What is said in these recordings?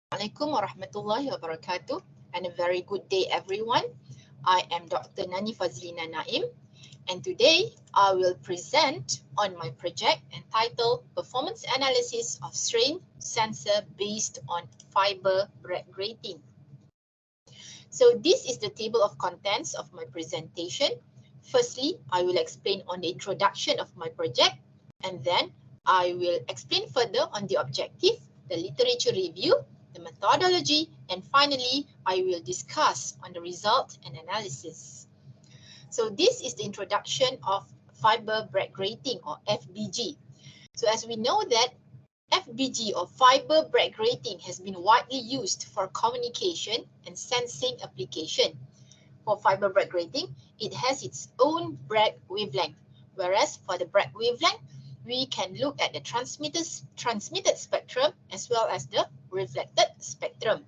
Assalamualaikum warahmatullahi wabarakatuh, and a very good day everyone. I am Dr. Nani Fazlina Naim, and today I will present on my project entitled Performance Analysis of Strain Sensor Based on Fiber Bragg Grating. So this is the table of contents of my presentation. Firstly, I will explain on the introduction of my project, and then I will explain further on the objective, the literature review, the methodology, and finally, I will discuss on the result and analysis. So this is the introduction of fiber Bragg grating, or FBG. So as we know that FBG, or fiber Bragg grating, has been widely used for communication and sensing application. For fiber Bragg grating, it has its own Bragg wavelength, whereas for the Bragg wavelength, we can look at the transmitted spectrum as well as the reflected spectrum.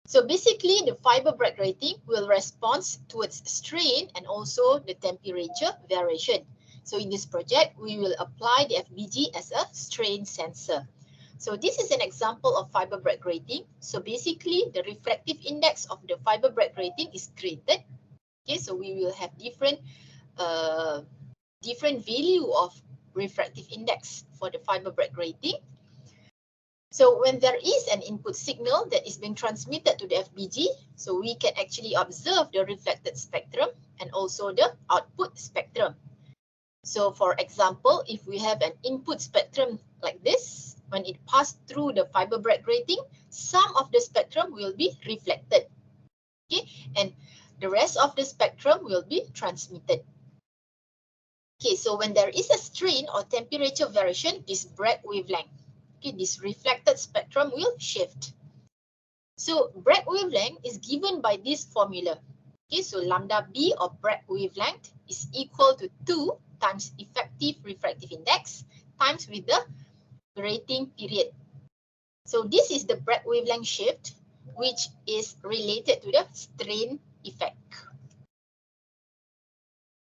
So basically, the fiber Bragg grating will respond towards strain and also the temperature variation. So in this project, we will apply the FBG as a strain sensor. So this is an example of fiber Bragg grating. So basically, the refractive index of the fiber Bragg grating is graded. Okay, so we will have different value of refractive index for the fiber Bragg grating. So when there is an input signal that is being transmitted to the FBG, so we can actually observe the reflected spectrum and also the output spectrum. So for example, if we have an input spectrum like this, when it passed through the fiber Bragg grating, some of the spectrum will be reflected, okay, and the rest of the spectrum will be transmitted. Okay, so when there is a strain or temperature variation, this Bragg wavelength, okay, this reflected spectrum will shift. So Bragg wavelength is given by this formula. Okay, so lambda b, or Bragg wavelength, is equal to 2 times effective refractive index times with the grating period. So this is the Bragg wavelength shift, which is related to the strain effect.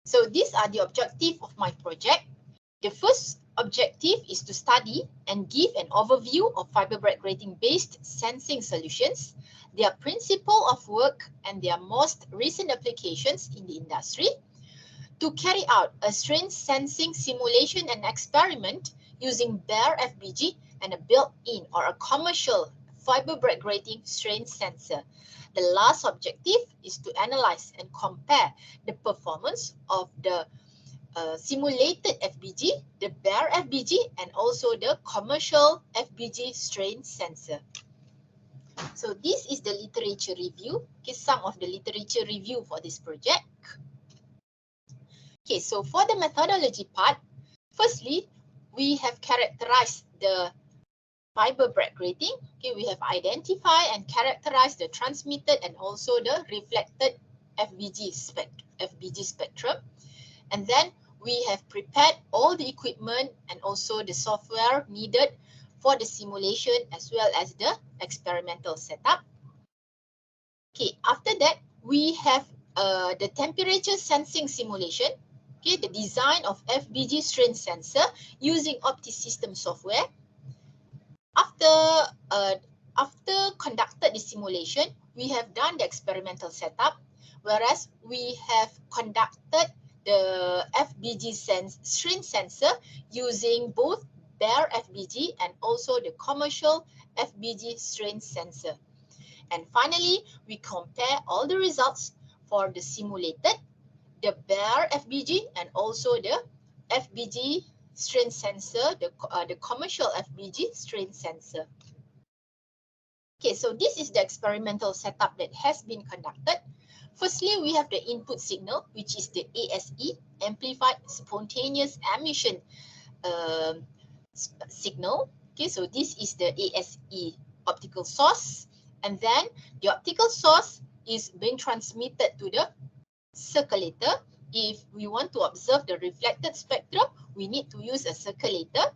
So these are the objectives of my project. The first objective is to study and give an overview of fiber Bragg grating based sensing solutions, their principle of work, and their most recent applications in the industry. To carry out a strain sensing simulation and experiment using bare FBG and a built-in or a commercial fiber Bragg grating strain sensor. The last objective is to analyze and compare the performance of the simulated FBG, the bare FBG, and also the commercial FBG strain sensor. So this is the literature review. Okay, some of the literature review for this project. Okay, so for the methodology part, firstly, we have characterized the fiber Bragg grating. Okay, we have identified and characterized the transmitted and also the reflected FBG spectrum. And then we have prepared all the equipment and also the software needed for the simulation as well as the experimental setup. Okay, after that, we have the temperature sensing simulation. Okay, the design of FBG strain sensor using OptiSystem software. After conducted the simulation, we have done the experimental setup, whereas we have conducted the FBG strain sensor using both bare FBG and also the commercial FBG strain sensor. And finally, we compare all the results for the simulated, the bare FBG, and also the FBG strain sensor, the commercial FBG strain sensor. Okay, so this is the experimental setup that has been conducted. Firstly, we have the input signal, which is the ASE, amplified spontaneous emission signal. Okay, so this is the ASE optical source, and then the optical source is being transmitted to the circulator. If we want to observe the reflected spectrum, we need to use a circulator.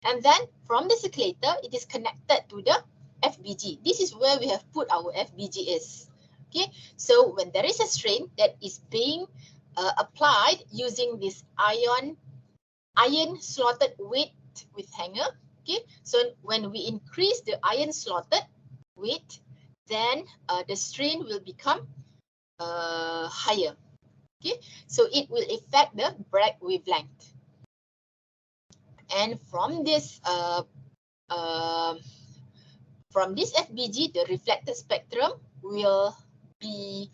And then from the circulator, it is connected to the FBG. This is where we have put our FBG is. Okay, so when there is a strain that is being applied using this iron slotted weight with hanger, Okay, so when we increase the iron slotted weight, then the strain will become higher. Okay, so it will affect the Bragg wavelength. And from this FBG, the reflected spectrum will be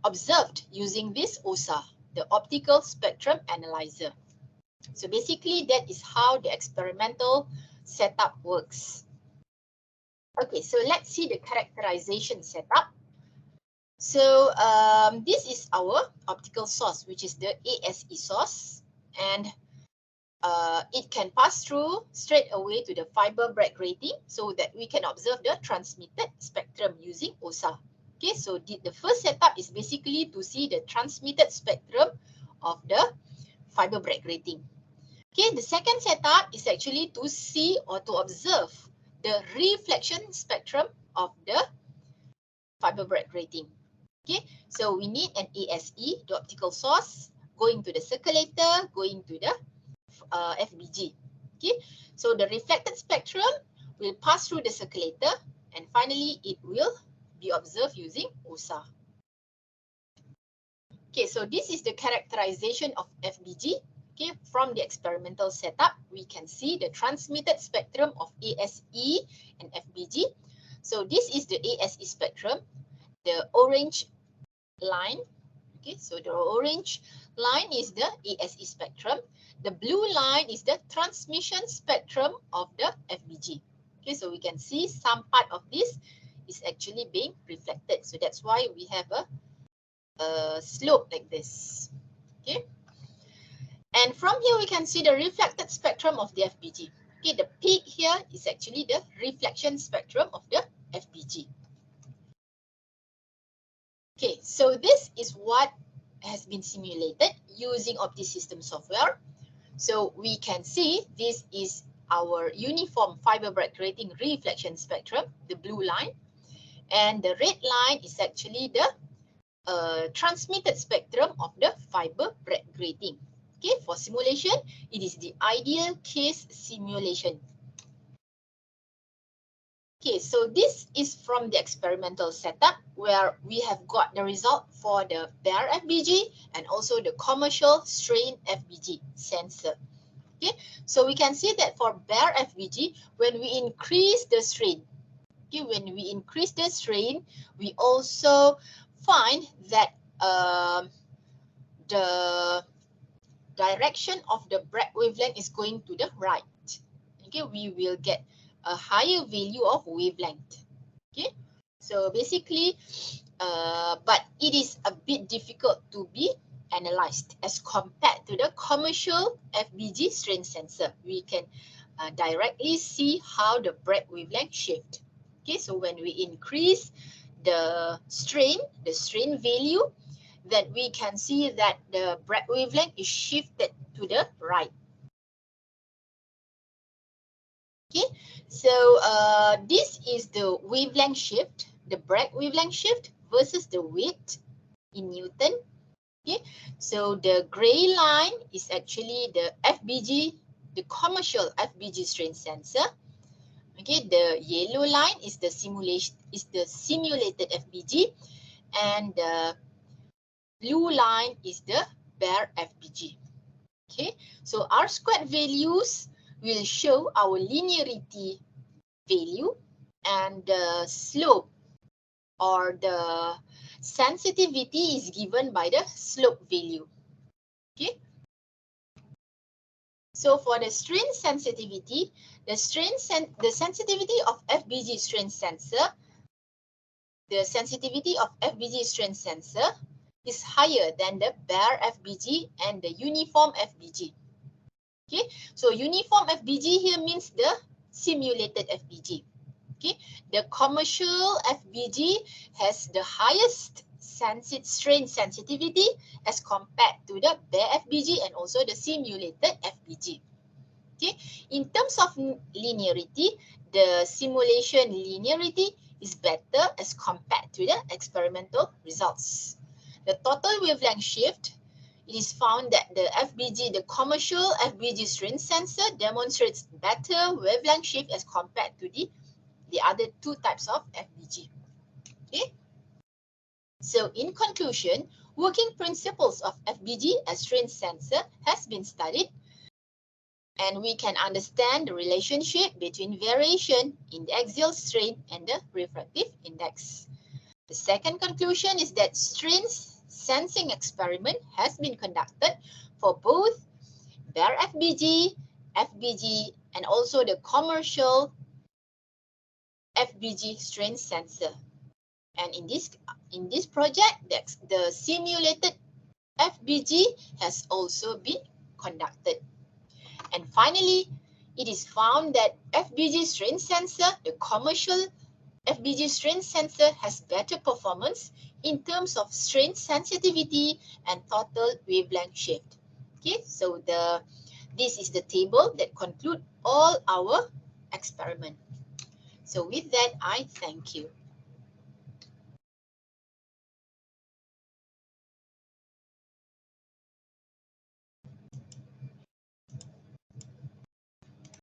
observed using this OSA, the optical spectrum analyzer. So basically, that is how the experimental setup works. Okay, so let's see the characterization setup. So this is our optical source, which is the ASE source, and it can pass through straight away to the fiber Bragg grating so that we can observe the transmitted spectrum using OSA. Okay, so the first setup is basically to see the transmitted spectrum of the fiber Bragg grating. Okay, the second setup is actually to see or to observe the reflection spectrum of the fiber Bragg grating. Okay, so we need an ASE, the optical source, going to the circulator, going to the FBG. Okay, so the reflected spectrum will pass through the circulator, and finally it will be observed using OSA. Okay, so this is the characterization of FBG. Okay, from the experimental setup, we can see the transmitted spectrum of ASE and FBG. So this is the ASE spectrum, the orange line. Okay, so the orange line is the ASE spectrum. The blue line is the transmission spectrum of the FBG. Okay, so we can see some part of this is actually being reflected. So that's why we have a slope like this. Okay, and from here we can see the reflected spectrum of the FBG. Okay, the peak here is actually the reflection spectrum of the FBG. Okay, so this is what has been simulated using OptiSystem software. So we can see this is our uniform fiber Bragg grating reflection spectrum, the blue line, and the red line is actually the transmitted spectrum of the fiber Bragg grating. Okay, for simulation, it is the ideal case simulation. Okay, so this is from the experimental setup where we have got the result for the bare FBG and also the commercial strain FBG sensor. Okay, so we can see that for bare FBG, when we increase the strain, okay, we also find that the direction of the Bragg wavelength is going to the right. Okay, we will get a higher value of wavelength. Okay, so basically, but it is a bit difficult to be analyzed as compared to the commercial FBG strain sensor. We can directly see how the Bragg wavelength shift. Okay, so when we increase the strain value, then we can see that the Bragg wavelength is shifted to the right. Okay, so this is the wavelength shift, the Bragg wavelength shift versus the weight in Newton. Okay, so the gray line is actually the FBG, the commercial FBG strain sensor. Okay, the yellow line is the simulated FBG, and the blue line is the bare FBG. Okay, so R squared values will show our linearity value, and the slope or the sensitivity is given by the slope value. Okay, so for the strain sensitivity, the sensitivity of FBG strain sensor, is higher than the bare FBG and the uniform FBG. Okay, so uniform FBG here means the simulated FBG. Okay, the commercial FBG has the highest strain sensitivity as compared to the bare FBG and also the simulated FBG. Okay, in terms of linearity, the simulation linearity is better as compared to the experimental results. The total wavelength shift it is found that the FBG, the commercial FBG strain sensor, demonstrates better wavelength shift as compared to the other two types of FBG. Okay. So in conclusion, working principles of FBG as strain sensor has been studied, and we can understand the relationship between variation in the axial strain and the refractive index. The second conclusion is that strain sensing experiment has been conducted for both bare FBG, FBG, and also the commercial FBG strain sensor. And in this project, the simulated FBG has also been conducted. And finally, it is found that FBG strain sensor, the commercial FBG strain sensor, has better performance in terms of strain sensitivity and total wavelength shift. Okay, so this is the table that concludes all our experiment. So with that, I thank you.